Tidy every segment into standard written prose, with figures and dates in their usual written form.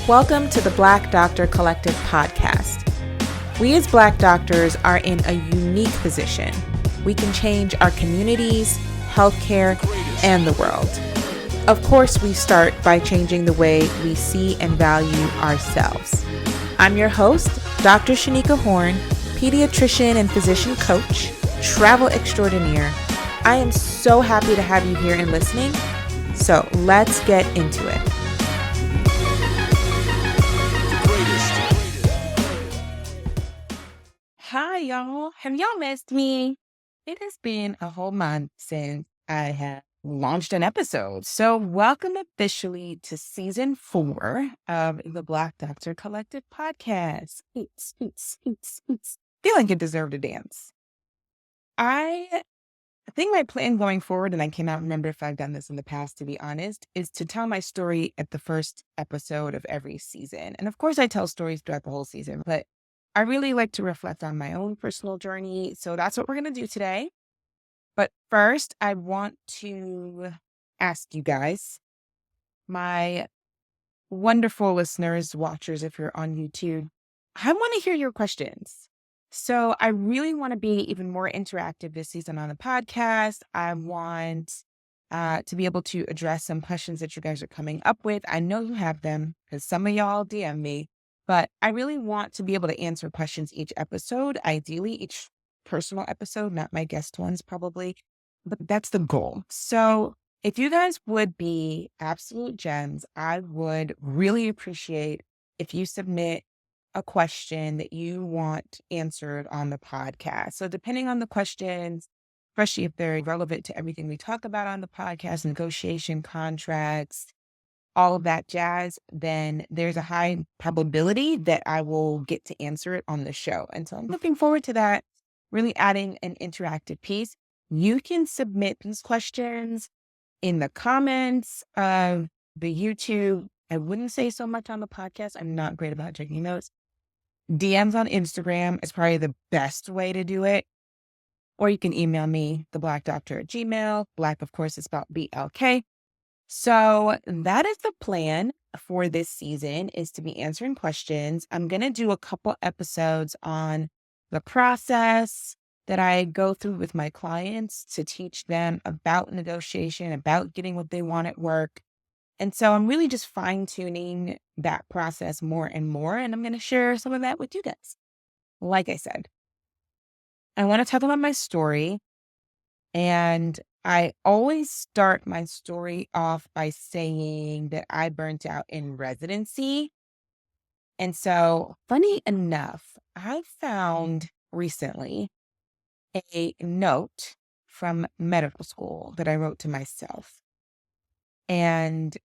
Welcome to the BLK Doctor Collective Podcast. We as Black doctors are in a unique position. We can change our communities, healthcare, and the world. Of course, we start by changing the way we see and value ourselves. I'm your host, Dr. Shanika Horn, pediatrician and physician coach, travel extraordinaire. I am so happy to have you here and listening. So let's get into it. Hi, y'all. Have y'all missed me? It has been a whole month since I have launched an episode. So welcome officially to season 4 of the BLK Doctor Collective Podcast. Feel like it deserved a dance. I think my plan going forward, and I cannot remember if I've done this in the past, to be honest, is to tell my story at the first episode of every season. And of course, I tell stories throughout the whole season, but I really like to reflect on my own personal journey. So that's what we're going to do today. But first, I want to ask you guys, my wonderful listeners, watchers, if you're on YouTube, I want to hear your questions. So I really want to be even more interactive this season on the podcast. I want to be able to address some questions that you guys are coming up with. I know you have them because some of y'all DM me, but I really want to be able to answer questions each episode, ideally each personal episode, not my guest ones probably, but that's the goal. So if you guys would be absolute gems, I would really appreciate if you submit a question that you want answered on the podcast. So depending on the questions, especially if they're relevant to everything we talk about on the podcast, negotiation, contracts, all of that jazz, then there's a high probability that I will get to answer it on the show. And so I'm looking forward to that, really adding an interactive piece. You can submit these questions in the comments of the YouTube. I wouldn't say so much on the podcast. I'm not great about taking notes. DMs on Instagram is probably the best way to do it. Or you can email me, theblackdoctor@gmail.com. Black, of course, is spelled BLK. So that is the plan for this season, is to be answering questions. I'm going to do a couple episodes on the process that I go through with my clients to teach them about negotiation, about getting what they want at work. And so I'm really just fine-tuning that process more and more, and I'm going to share some of that with you guys. Like I said, I want to talk about my story, and I always start my story off by saying that I burnt out in residency. And so, funny enough, I found recently a note from medical school that I wrote to myself. And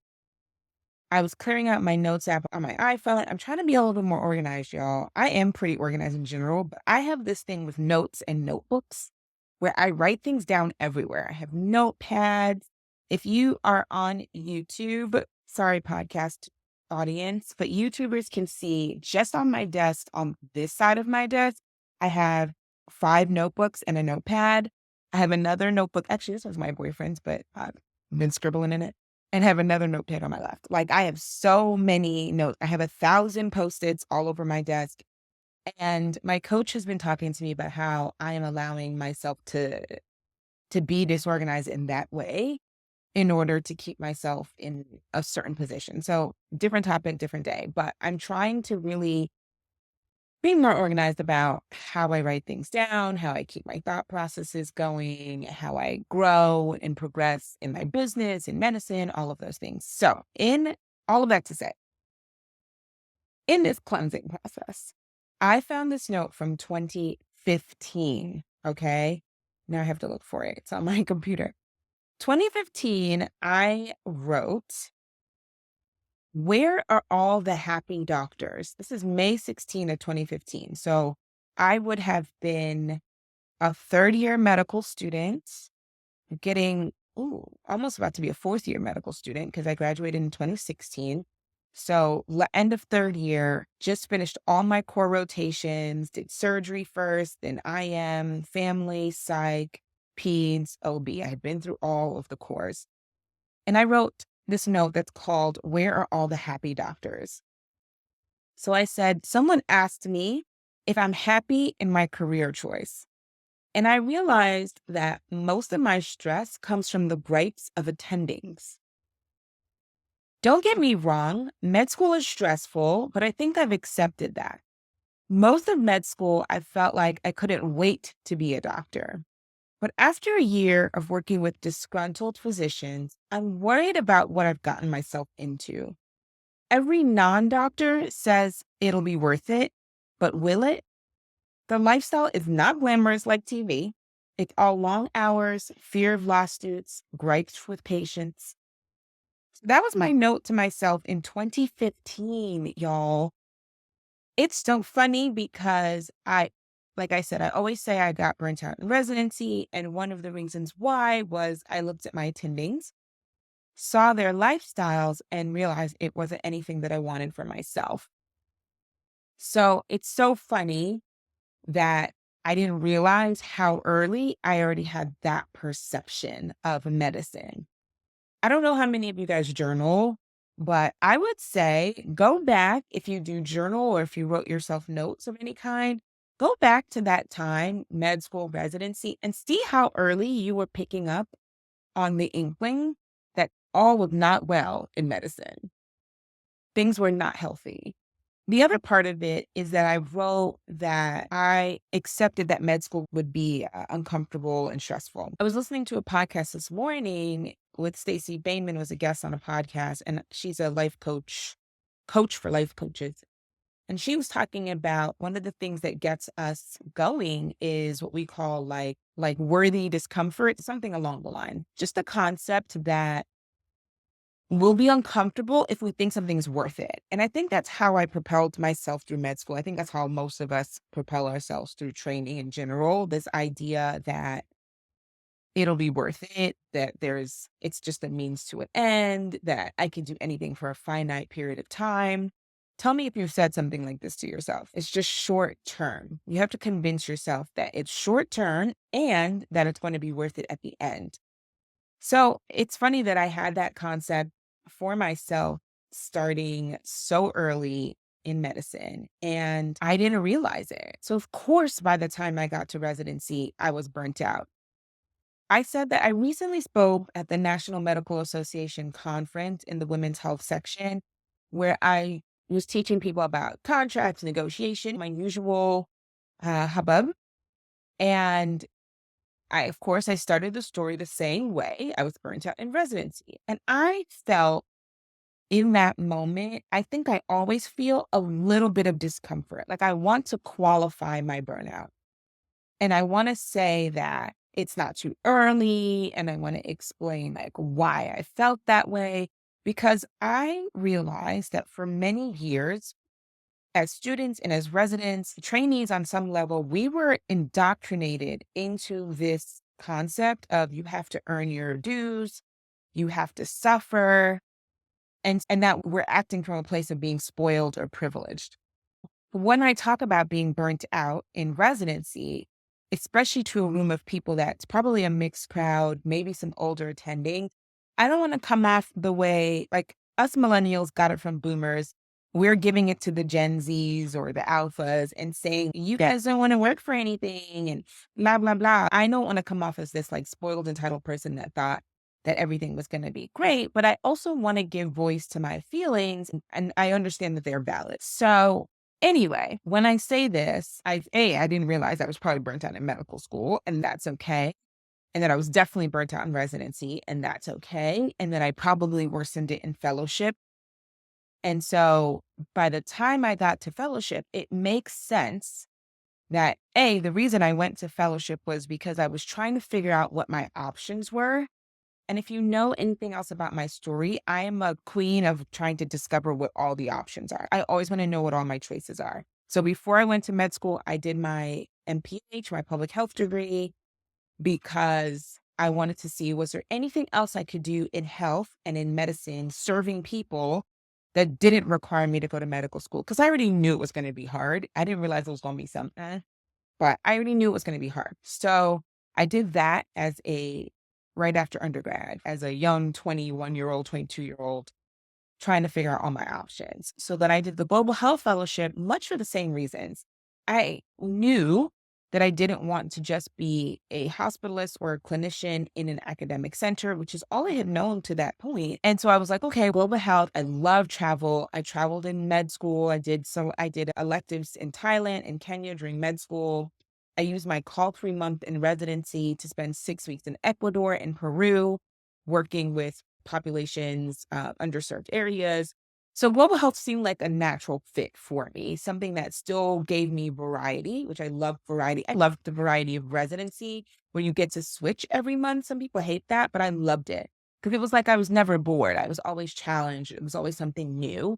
I was clearing out my notes app on my iPhone. I'm trying to be a little bit more organized, y'all. I am pretty organized in general, but I have this thing with notes and notebooks where I write things down everywhere. I have notepads. If you are on YouTube, sorry, podcast audience, but YouTubers can see just on my desk, on this side of my desk, I have 5 notebooks and a notepad. I have another notebook. Actually, this was my boyfriend's, but I've been scribbling in it. And have another notepad on my left. Like, I have so many notes. I have 1,000 Post-its all over my desk. And my coach has been talking to me about how I am allowing myself to be disorganized in that way in order to keep myself in a certain position. So different topic, different day. But I'm trying to really be more organized about how I write things down, how I keep my thought processes going, how I grow and progress in my business, in medicine, all of those things. So in all of that to say, in this cleansing process, I found this note from 2015. Okay. Now I have to look for it. It's on my computer. 2015, I wrote, "Where are all the happy doctors?" This is May 16 of 2015. So I would have been a third-year medical student, getting almost about to be a fourth-year medical student because I graduated in 2016. So end of third year, just finished all my core rotations, did surgery first, then IM, family, psych, peds, OB. I had been through all of the cores. And I wrote this note that's called, "Where are all the happy doctors?" So I said, someone asked me if I'm happy in my career choice. And I realized that most of my stress comes from the gripes of attendings. Don't get me wrong, med school is stressful, but I think I've accepted that. Most of med school, I felt like I couldn't wait to be a doctor. But after a year of working with disgruntled physicians, I'm worried about what I've gotten myself into. Every non doctor says it'll be worth it, but will it? The lifestyle is not glamorous like TV. It's all long hours, fear of lawsuits, gripes with patients. That was my note to myself in 2015, y'all. It's so funny because like I said, I always say I got burnt out in residency. And one of the reasons why was I looked at my attendings, saw their lifestyles, and realized it wasn't anything that I wanted for myself. So it's so funny that I didn't realize how early I already had that perception of medicine. I don't know how many of you guys journal, but I would say go back if you do journal or if you wrote yourself notes of any kind, go back to that time, med school residency, and see how early you were picking up on the inkling that all was not well in medicine. Things were not healthy. The other part of it is that I wrote that I accepted that med school would be uncomfortable and stressful. I was listening to a podcast this morning with Stacey Bateman, was a guest on a podcast, and she's a life coach for life coaches. And she was talking about one of the things that gets us going is what we call like worthy discomfort, something along the line. Just the concept that we'll be uncomfortable if we think something's worth it. And I think that's how I propelled myself through med school. I think that's how most of us propel ourselves through training in general. This idea that it'll be worth it, that it's just a means to an end, that I can do anything for a finite period of time. Tell me if you've said something like this to yourself. It's just short term. You have to convince yourself that it's short term and that it's going to be worth it at the end. So it's funny that I had that concept for myself starting so early in medicine and I didn't realize it. So, of course, by the time I got to residency, I was burnt out. I said that I recently spoke at the National Medical Association conference in the women's health section, where I was teaching people about contracts, negotiation, my usual hubbub. And of course, I started the story the same way. I was burnt out in residency. And I felt in that moment, I think I always feel a little bit of discomfort. Like I want to qualify my burnout. And I want to say that it's not too early. And I want to explain like why I felt that way. Because I realized that for many years, as students and as residents, trainees on some level, we were indoctrinated into this concept of you have to earn your dues, you have to suffer, and that we're acting from a place of being spoiled or privileged. When I talk about being burnt out in residency, especially to a room of people that's probably a mixed crowd, maybe some older attending, I don't want to come off the way like us millennials got it from boomers. We're giving it to the Gen Zs or the alphas and saying, you guys don't want to work for anything and blah, blah, blah. I don't want to come off as this like spoiled, entitled person that thought that everything was going to be great. But I also want to give voice to my feelings and I understand that they're valid. So anyway, when I say this, I didn't realize I was probably burnt out in medical school, and that's okay. And that I was definitely burnt out in residency, and that's okay. And that I probably worsened it in fellowship. And so by the time I got to fellowship, it makes sense that the reason I went to fellowship was because I was trying to figure out what my options were. And if you know anything else about my story, I am a queen of trying to discover what all the options are. I always want to know what all my choices are. So before I went to med school, I did my MPH, my public health degree, because I wanted to see, was there anything else I could do in health and in medicine, serving people that didn't require me to go to medical school? Because I already knew it was going to be hard. I didn't realize it was going to be something, but I already knew it was going to be hard. So I did that right after undergrad, as a young 21-year-old, 22-year-old. trying to figure out all my options. So then I did the Global Health Fellowship, much for the same reasons. I knew that I didn't want to just be a hospitalist or a clinician in an academic center, which is all I had known to that point. And so I was like, okay, global health. I love travel. I traveled in med school. I did electives in Thailand and Kenya during med school. I used my call free month in residency to spend 6 weeks in Ecuador and Peru, working with populations, underserved areas. So global health seemed like a natural fit for me, something that still gave me variety, which I love variety. I loved the variety of residency where you get to switch every month. Some people hate that, but I loved it because it was like I was never bored. I was always challenged. It was always something new.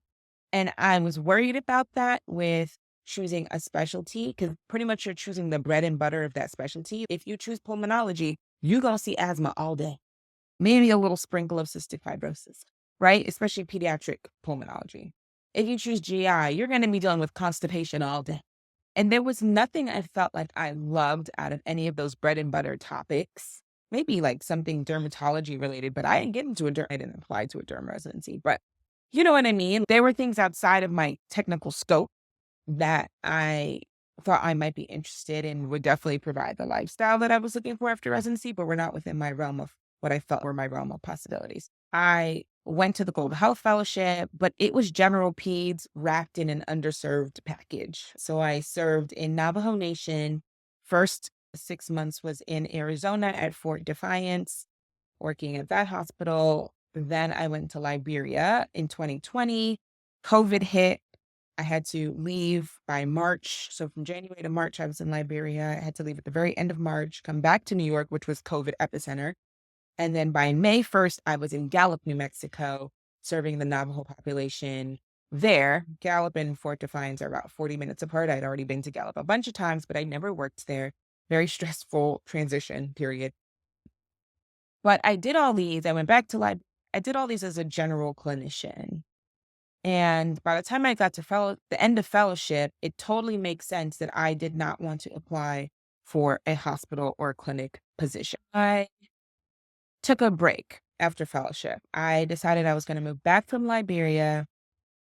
And I was worried about that with choosing a specialty because pretty much you're choosing the bread and butter of that specialty. If you choose pulmonology, you're going to see asthma all day, maybe a little sprinkle of cystic fibrosis, right? Especially pediatric pulmonology. If you choose GI, you're going to be dealing with constipation all day. And there was nothing I felt like I loved out of any of those bread and butter topics. Maybe like something dermatology related, but I didn't get into I didn't apply to a derm residency. But you know what I mean? There were things outside of my technical scope that I thought I might be interested in, would definitely provide the lifestyle that I was looking for after residency, but were not within my realm of what I felt were my realm of possibilities. I went to the Global Health Fellowship, but it was general peds wrapped in an underserved package. So I served in Navajo Nation. First 6 months was in Arizona at Fort Defiance, working at that hospital. Then I went to Liberia in 2020. COVID hit. I had to leave by March. So from January to March, I was in Liberia. I had to leave at the very end of March, come back to New York, which was COVID epicenter. And then by May 1st, I was in Gallup, New Mexico, serving the Navajo population there. Gallup and Fort Defiance are about 40 minutes apart. I'd already been to Gallup a bunch of times, but I never worked there. Very stressful transition period. But I did all these. I went back to I did all these as a general clinician. And by the time I got to the end of fellowship, it totally makes sense that I did not want to apply for a hospital or clinic position. I took a break after fellowship. I decided I was going to move back from Liberia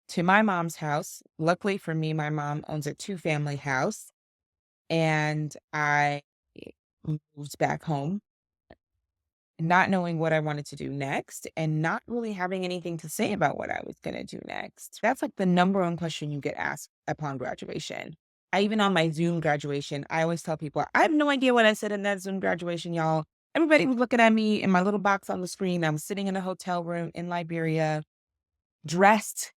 to my mom's house. Luckily for me, my mom owns a 2-family house, and I moved back home, not knowing what I wanted to do next and not really having anything to say about what I was going to do next. That's like the number one question you get asked upon graduation. Even on my Zoom graduation, I always tell people, I have no idea what I said in that Zoom graduation, y'all. Everybody was looking at me in my little box on the screen. I was sitting in a hotel room in Liberia, dressed,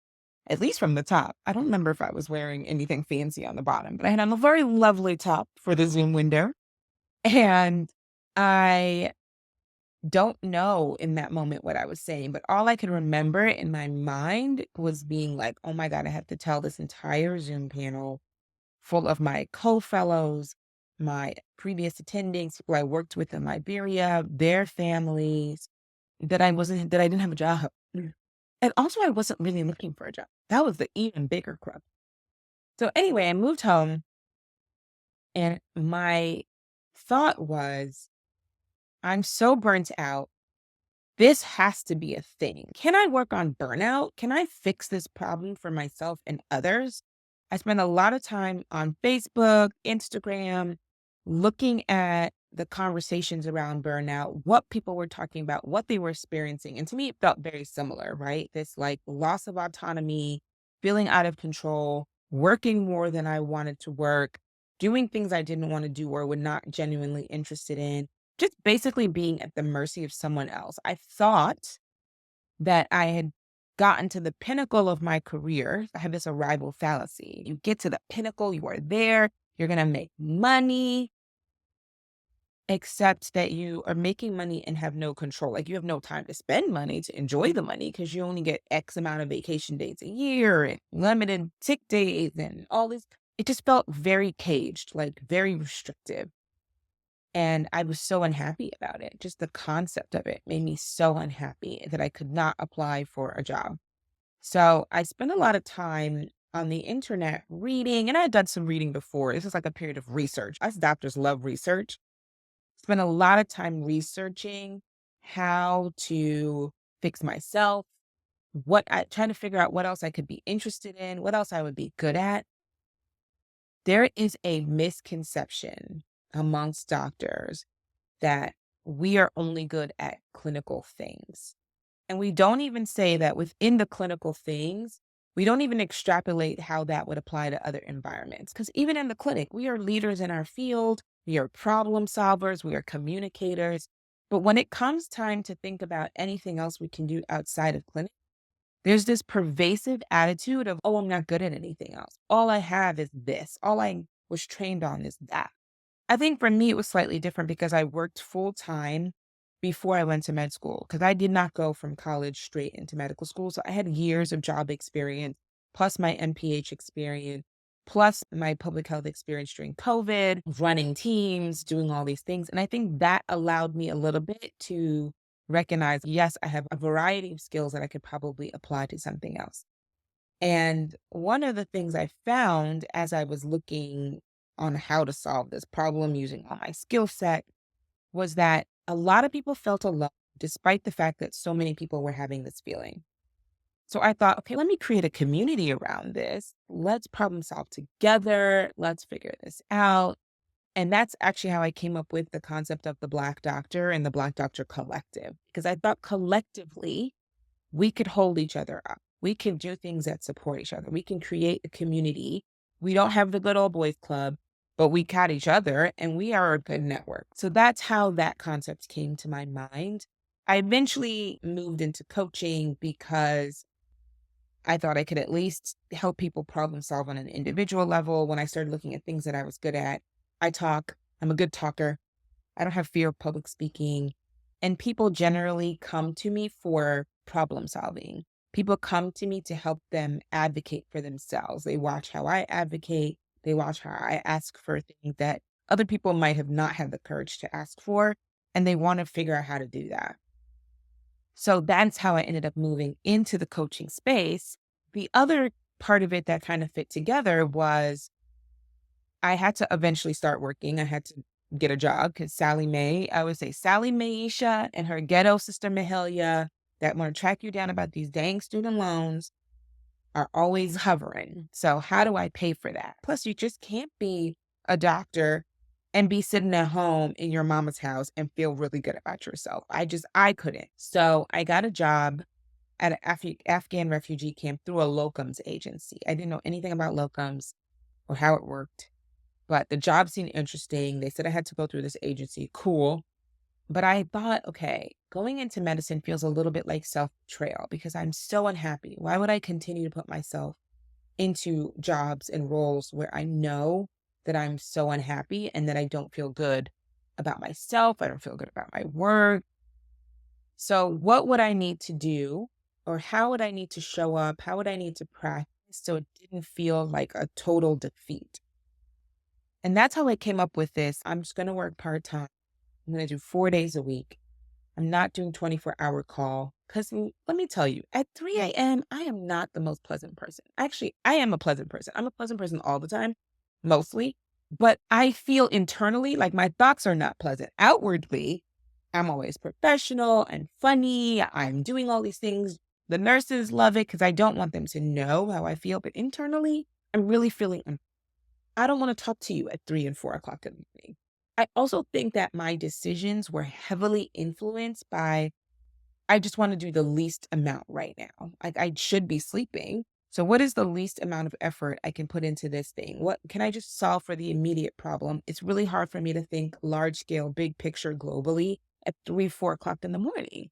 at least from the top. I don't remember if I was wearing anything fancy on the bottom, but I had on a very lovely top for the Zoom window. And I don't know in that moment what I was saying, but all I could remember in my mind was being like, oh my God, I have to tell this entire Zoom panel full of my co-fellows, my previous attendings, who I worked with in Liberia, their families, that I didn't have a job. And also I wasn't really looking for a job. That was the even bigger crux. So anyway, I moved home and my thought was, I'm so burnt out. This has to be a thing. Can I work on burnout? Can I fix this problem for myself and others? I spent a lot of time on Facebook, Instagram, looking at the conversations around burnout, what people were talking about, what they were experiencing. And to me, it felt very similar, right? This like loss of autonomy, feeling out of control, working more than I wanted to work, doing things I didn't want to do or were not genuinely interested in, just basically being at the mercy of someone else. I thought that I had gotten to the pinnacle of my career. I have this arrival fallacy. You get to the pinnacle, you are there, you're going to make money, except that you are making money and have no control. Like you have no time to spend money to enjoy the money because you only get X amount of vacation days a year and limited sick days and all this. It just felt very caged, like very restrictive. And I was so unhappy about it. Just the concept of it made me so unhappy that I could not apply for a job. So I spent a lot of time on the internet reading, and I had done some reading before. This is like a period of research. Us doctors love research. Spent a lot of time researching how to fix myself, trying to figure out what else I could be interested in, what else I would be good at. There is a misconception amongst doctors that we are only good at clinical things. And we don't even say that within the clinical things, we don't even extrapolate how that would apply to other environments. Because even in the clinic, we are leaders in our field, we are problem solvers, we are communicators. But when it comes time to think about anything else we can do outside of clinic, there's this pervasive attitude of, oh, I'm not good at anything else. All I have is this. All I was trained on is that. I think for me, it was slightly different because I worked full time before I went to med school because I did not go from college straight into medical school. So I had years of job experience, plus my MPH experience, plus my public health experience during COVID, running teams, doing all these things. And I think that allowed me a little bit to recognize, yes, I have a variety of skills that I could probably apply to something else. And one of the things I found as I was looking on how to solve this problem using all my skill set was that a lot of people felt alone, despite the fact that so many people were having this feeling. So I thought, okay, let me create a community around this. Let's problem solve together. Let's figure this out. And that's actually how I came up with the concept of the Black Doctor and the Black Doctor Collective, because I thought collectively we could hold each other up. We can do things that support each other. We can create a community. We don't have the good old boys club, but we got each other and we are a good network. So that's how that concept came to my mind. I eventually moved into coaching because I thought I could at least help people problem solve on an individual level. When I started looking at things that I was good at, I talk, I'm a good talker. I don't have fear of public speaking. And people generally come to me for problem solving. People come to me to help them advocate for themselves. They watch how I advocate. They watch how I ask for things that other people might have not had the courage to ask for. And they want to figure out how to do that. So that's how I ended up moving into the coaching space. The other part of it that kind of fit together was I had to eventually start working. I had to get a job because Sally Mae, I would say Sally Maisha and her ghetto sister Mahalia that want to track you down about these dang student loans are always hovering. So how do I pay for that? Plus, you just can't be a doctor and be sitting at home in your mama's house and feel really good about yourself. I couldn't. So I got a job at an Afghan refugee camp through a locums agency. I didn't know anything about locums or how it worked. But the job seemed interesting. They said I had to go through this agency. Cool. But I thought, okay, going into medicine feels a little bit like self-betrayal because I'm so unhappy. Why would I continue to put myself into jobs and roles where I know that I'm so unhappy and that I don't feel good about myself? I don't feel good about my work. So what would I need to do, or how would I need to show up? How would I need to practice so it didn't feel like a total defeat? And that's how I came up with this. I'm just going to work part-time. I'm going to do 4 days a week. I'm not doing 24-hour call because let me tell you, at 3 a.m., I am not the most pleasant person. Actually, I am a pleasant person. I'm a pleasant person all the time, mostly. But I feel internally like my thoughts are not pleasant. Outwardly, I'm always professional and funny. I'm doing all these things. The nurses love it because I don't want them to know how I feel. But internally, I'm really feeling I don't want to talk to you at 3 and 4 o'clock in the morning. I also think that my decisions were heavily influenced by, I just want to do the least amount right now. Like I should be sleeping. So what is the least amount of effort I can put into this thing? What can I just solve for the immediate problem? It's really hard for me to think large scale, big picture globally at 3, 4 o'clock in the morning.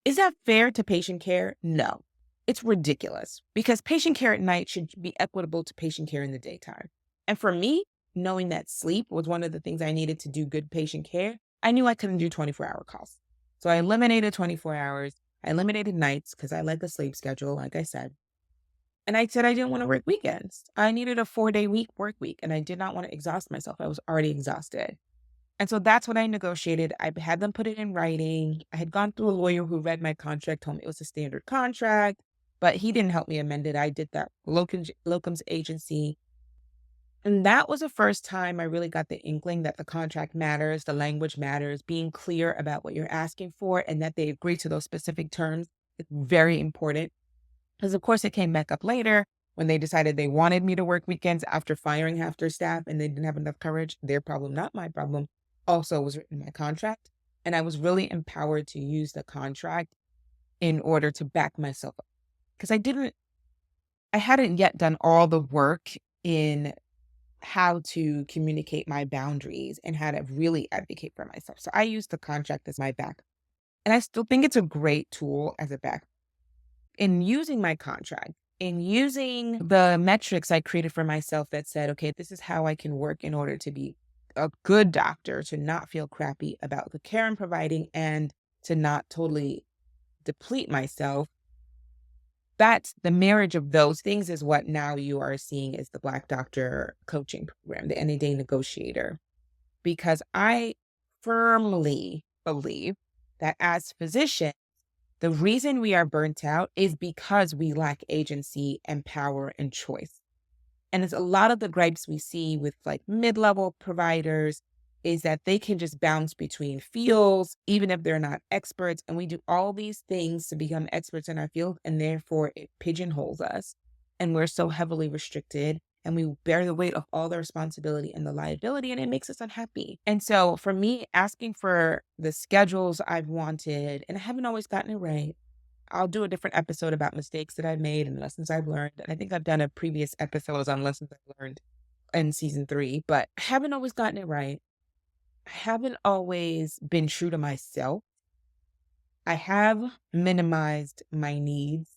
Is that fair to patient care? No. It's ridiculous because patient care at night should be equitable to patient care in the daytime. And for me, knowing that sleep was one of the things I needed to do good patient care, I knew I couldn't do 24-hour calls. So I eliminated 24 hours. I eliminated nights because I like a sleep schedule, like I said. And I said I didn't want to work weekends. I needed a 4-day work week, and I did not want to exhaust myself. I was already exhausted. And so that's what I negotiated. I had them put it in writing. I had gone through a lawyer who read my contract, told me it was a standard contract, but he didn't help me amend it. I did that locums agency. And that was the first time I really got the inkling that the contract matters, the language matters, being clear about what you're asking for and that they agree to those specific terms is very important. Because of course it came back up later when they decided they wanted me to work weekends after firing half their staff and they didn't have enough coverage. Their problem, not my problem, also was written in my contract. And I was really empowered to use the contract in order to back myself up. Because I hadn't yet done all the work in how to communicate my boundaries and how to really advocate for myself. So I used the contract as my back. And I still think it's a great tool as a back. In using my contract, in using the metrics I created for myself that said, okay, this is how I can work in order to be a good doctor, to not feel crappy about the care I'm providing and to not totally deplete myself. That's the marriage of those things is what now you are seeing as the Black Doctor coaching program, the Any Day Negotiator. Because I firmly believe that as physicians, the reason we are burnt out is because we lack agency and power and choice. And it's a lot of the gripes we see with like mid-level providers is that they can just bounce between fields, even if they're not experts. And we do all these things to become experts in our field, and therefore it pigeonholes us. And we're so heavily restricted, and we bear the weight of all the responsibility and the liability, and it makes us unhappy. And so for me, asking for the schedules I've wanted, and I haven't always gotten it right. I'll do a different episode about mistakes that I've made and lessons I've learned. And I think I've done a previous episode on lessons I've learned in season 3, but I haven't always gotten it right. I haven't always been true to myself. I have minimized my needs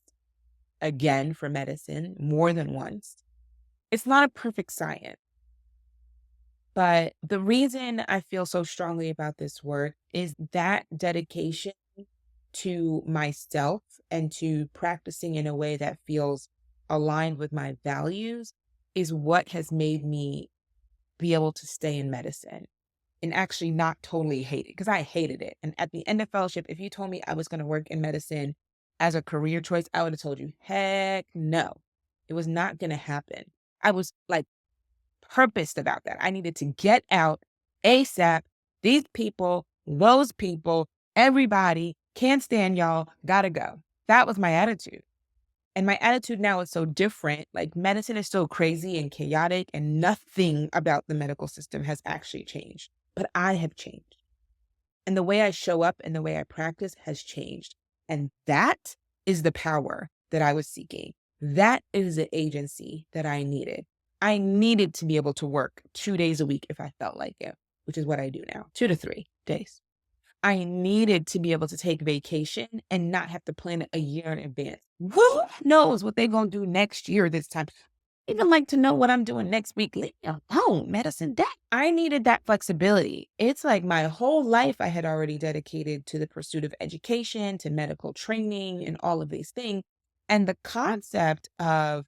again for medicine more than once. It's not a perfect science, but the reason I feel so strongly about this work is that dedication to myself and to practicing in a way that feels aligned with my values is what has made me be able to stay in medicine and actually not totally hate it, because I hated it. And at the end of fellowship, if you told me I was going to work in medicine as a career choice, I would have told you, heck no, it was not going to happen. I was like purposed about that. I needed to get out ASAP. These people, those people, everybody can't stand y'all, gotta go. That was my attitude. And my attitude now is so different. Like medicine is so crazy and chaotic, and nothing about the medical system has actually changed. But I have changed. And the way I show up and the way I practice has changed. And that is the power that I was seeking. That is the agency that I needed. I needed to be able to work 2 days a week if I felt like it, which is what I do now, 2 to 3 days. I needed to be able to take vacation and not have to plan it a year in advance. Who knows what they're going to do next year this time? Even like to know what I'm doing next week. Leave me alone, medicine. That I needed that flexibility. It's like my whole life I had already dedicated to the pursuit of education, to medical training, and all of these things. And the concept of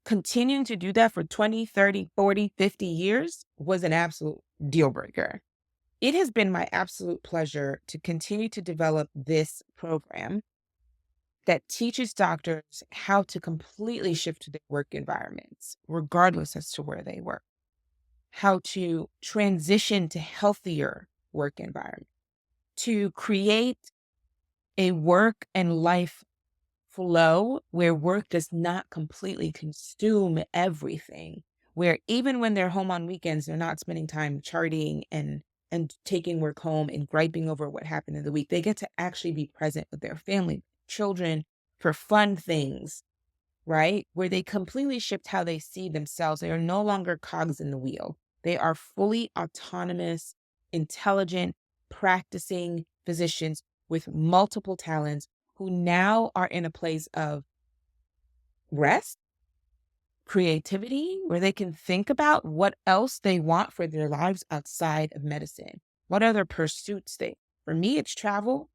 continuing to do that for 20, 30, 40, 50 years was an absolute deal breaker. It has been my absolute pleasure to continue to develop this program that teaches doctors how to completely shift their work environments, regardless as to where they work, how to transition to healthier work environments, to create a work and life flow where work does not completely consume everything, where even when they're home on weekends, they're not spending time charting and taking work home and griping over what happened in the week. They get to actually be present with their family, children, for fun things, right? Where they completely shift how they see themselves. They are no longer cogs in the wheel. They are fully autonomous, intelligent, practicing physicians with multiple talents who now are in a place of rest, creativity, where they can think about what else they want for their lives outside of medicine. What other pursuits for me, it's travel.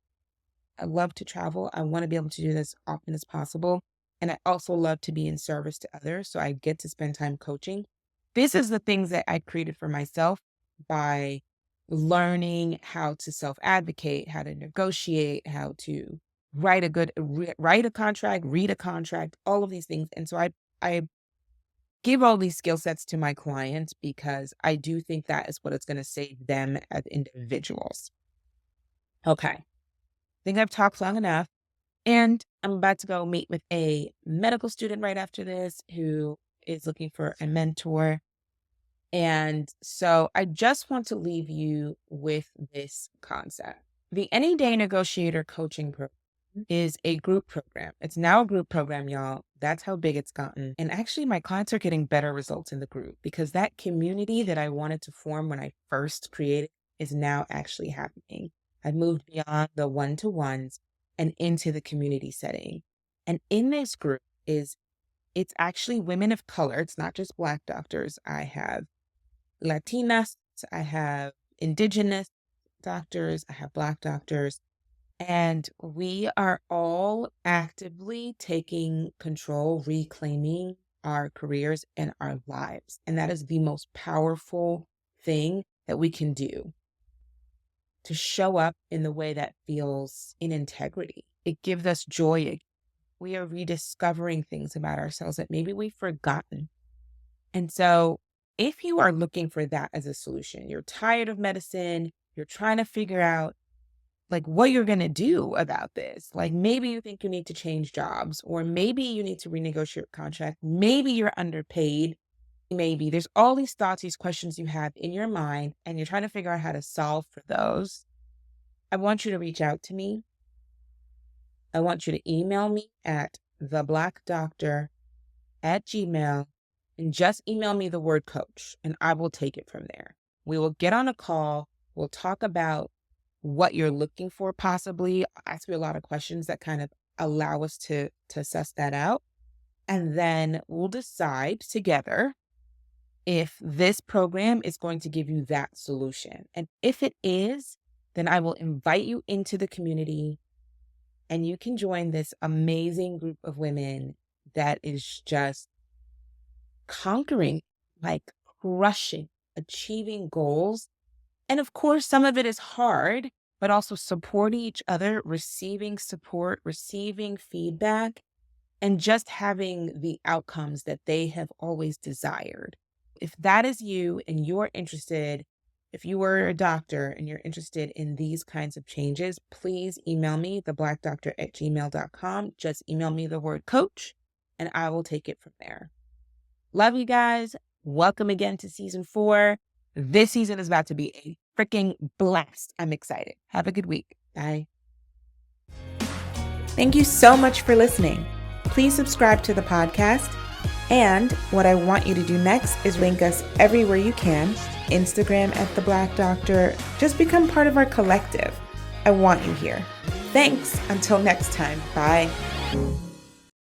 I love to travel. I want to be able to do this often as possible. And I also love to be in service to others. So I get to spend time coaching. This is the things that I created for myself by learning how to self-advocate, how to negotiate, how to write a contract, read a contract, all of these things. And so I give all these skill sets to my clients because I do think that is what it's going to save them as individuals. Okay. I think I've talked long enough. And I'm about to go meet with a medical student right after this who is looking for a mentor. And so I just want to leave you with this concept. The Any Day Negotiator Coaching Program is a group program. It's now a group program, y'all. That's how big it's gotten. And actually, my clients are getting better results in the group because that community that I wanted to form when I first created is now actually happening. I've moved beyond the one-to-ones and into the community setting. And in this group it's actually women of color. It's not just Black doctors. I have Latinas, I have Indigenous doctors, I have Black doctors, and we are all actively taking control, reclaiming our careers and our lives. And that is the most powerful thing that we can do, to show up in the way that feels in integrity. It gives us joy. We are rediscovering things about ourselves that maybe we've forgotten. And so if you are looking for that as a solution, you're tired of medicine, you're trying to figure out like what you're going to do about this. Like maybe you think you need to change jobs, or maybe you need to renegotiate your contract. Maybe you're underpaid. Maybe there's all these thoughts, these questions you have in your mind, and you're trying to figure out how to solve for those. I want you to reach out to me. I want you to email me at theblackdoctor@gmail.com and just email me the word coach and I will take it from there. We will get on a call. We'll talk about what you're looking for possibly. I'll ask you a lot of questions that kind of allow us to suss that out. And then we'll decide together if this program is going to give you that solution. And if it is, then I will invite you into the community and you can join this amazing group of women that is just conquering, like crushing, achieving goals. And of course, some of it is hard, but also supporting each other, receiving support, receiving feedback, and just having the outcomes that they have always desired. If that is you and you're interested, if you were a doctor and you're interested in these kinds of changes, please email me, theblackdoctor@gmail.com. Just email me the word coach and I will take it from there. Love you guys. Welcome again to season 4. This season is about to be a freaking blast. I'm excited. Have a good week. Bye. Thank you so much for listening. Please subscribe to the podcast. And what I want you to do next is link us everywhere you can. Instagram at The Black Doctor. Just become part of our collective. I want you here. Thanks. Until next time. Bye.